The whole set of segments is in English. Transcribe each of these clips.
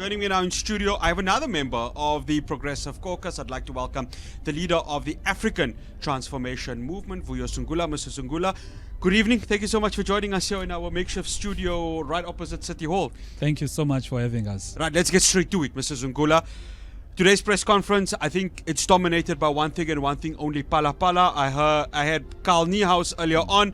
Joining me now in studio, I have another member of the Progressive Caucus. I'd like to welcome the leader of the African Transformation Movement, Vuyo Zungula. Mr. Zungula, good evening. Thank you so much for joining us here in our makeshift studio right opposite City Hall. Thank you so much for having us. Right, let's get straight to it, Mr. Zungula. Today's press conference, I think it's dominated by one thing and one thing only, Phala Phala. I had Carl Niehaus earlier on.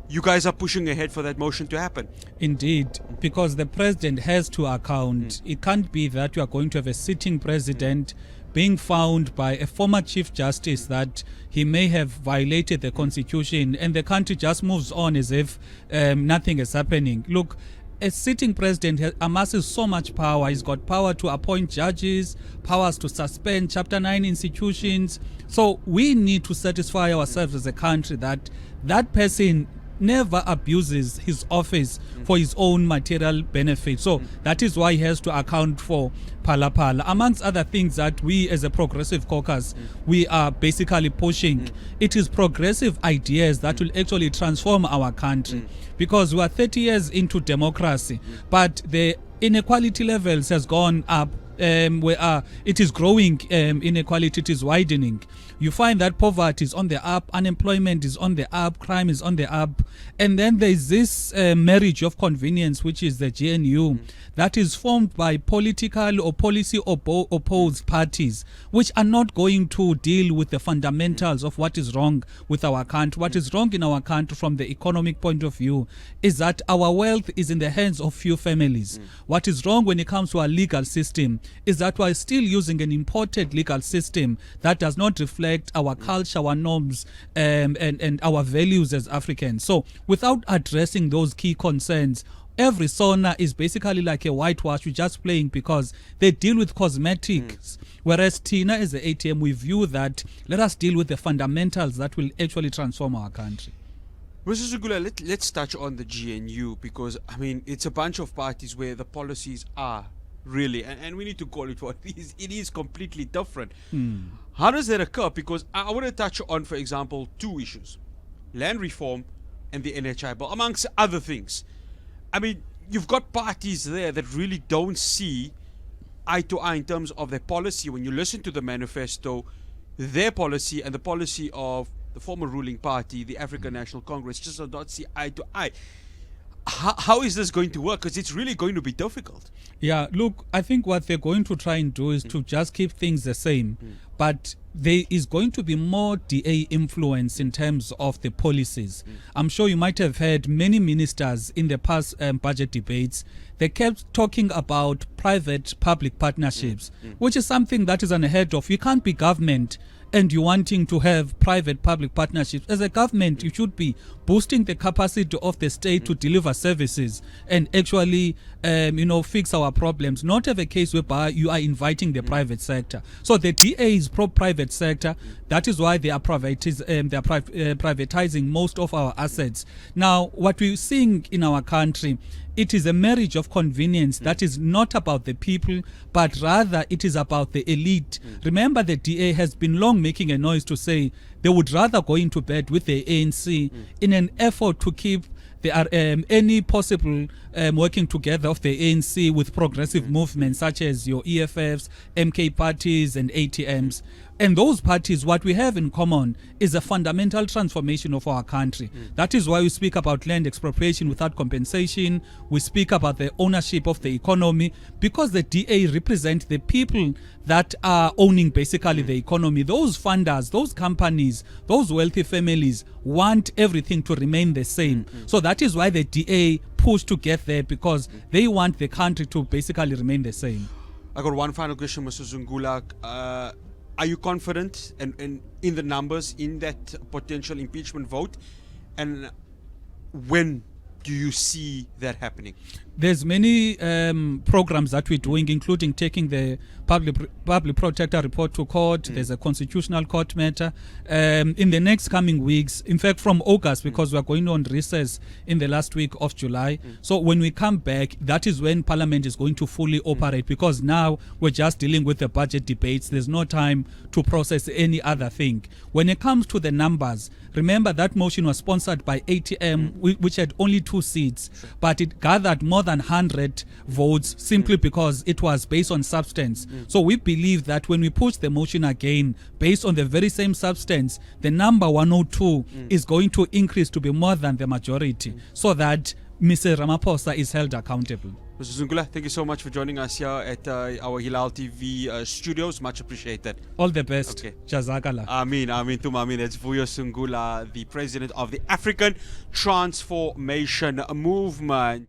You guys are pushing ahead for that motion to happen. Indeed, because the president has to account. It can't be that you are going to have a sitting president being found by a former chief justice that he may have violated the constitution, and the country just moves on as if nothing is happening. Look, a sitting president amasses so much power. He's got power to appoint judges, powers to suspend Chapter 9 institutions. So we need to satisfy ourselves as a country that that person never abuses his office for his own material benefit. So that is why he has to account for Phala Phala. Amongst other things that we as a Progressive Caucus, we are basically pushing. It is progressive ideas that will actually transform our country. Because we are 30 years into democracy, but the inequality levels has gone up. It is growing, inequality, it is widening. You find that poverty is on the up, unemployment is on the up, crime is on the up, and then there is this marriage of convenience, which is the GNU, that is formed by political or policy opposed parties, which are not going to deal with the fundamentals of what is wrong with our country. What is wrong in our country from the economic point of view is that our wealth is in the hands of few families. What is wrong when it comes to our legal system is that we are still using an imported legal system that does not reflect our culture, our norms, and our values as Africans. So without addressing those key concerns, every sauna is basically like a whitewash. We're just playing because they deal with cosmetics. Whereas Tina as the ATM, we view that let us deal with the fundamentals that will actually transform our country. Mr. Zungula, let's touch on the GNU because, I mean, it's a bunch of parties where the policies are really, and we need to call it what it is. It is completely different. How does that occur? Because I want to touch on, for example, two issues: land reform and the NHI bill, amongst other things. I mean, you've got parties there that really don't see eye to eye in terms of their policy. When you listen to the manifesto, their policy and the policy of the former ruling party, the African National Congress, just do not see eye to eye. How is this going to work? Because it's really going to be difficult. Yeah, look, I think what they're going to try and do is to just keep things the same. But there is going to be more DA influence in terms of the policies. I'm sure you might have heard many ministers in the past budget debates. They kept talking about private-public partnerships, which is something that is unheard of. You can't be government and you're wanting to have private-public partnerships. As a government, you should be boosting the capacity of the state to deliver services and actually, fix our problems. Not have a case whereby you are inviting the private sector. So the DA is pro-private sector. That is why they are privatizing most of our assets. Now, what we're seeing in our country, it is a marriage of convenience that is not about the people, but rather it is about the elite. Remember, the DA has been long making a noise to say they would rather go into bed with the ANC in an effort to keep any possible working together of the ANC with progressive movements such as your EFFs, MK parties and ATMs. And those parties, what we have in common is a fundamental transformation of our country. That is why we speak about land expropriation without compensation. We speak about the ownership of the economy, because the DA represent the people that are owning basically the economy. Those funders, those companies, those wealthy families want everything to remain the same. So that is why the DA push to get there, because they want the country to basically remain the same. I got one final question, Mr. Zungula. Are you confident in the numbers in that potential impeachment vote? And when do you see that happening? There's many programs that we're doing, including taking the public protector report to court. There's a constitutional court matter. In the next coming weeks, in fact from August, because we're going on recess in the last week of July. So when we come back, that is when Parliament is going to fully operate, because now we're just dealing with the budget debates. There's no time to process any other thing. When it comes to the numbers, remember that motion was sponsored by ATM, which had only 2 seats, but it gathered more than 100 votes simply because it was based on substance. So we believe that when we push the motion again based on the very same substance, the number 102 is going to increase to be more than the majority, so that Mr. Ramaphosa is held accountable. Mr. Zungula, thank you so much for joining us here at our Hilaal TV studios. Much appreciated. All the best. Okay. Jazakallah. Amin, amin, tum amin. It's Vuyo Zungula, the president of the African Transformation Movement.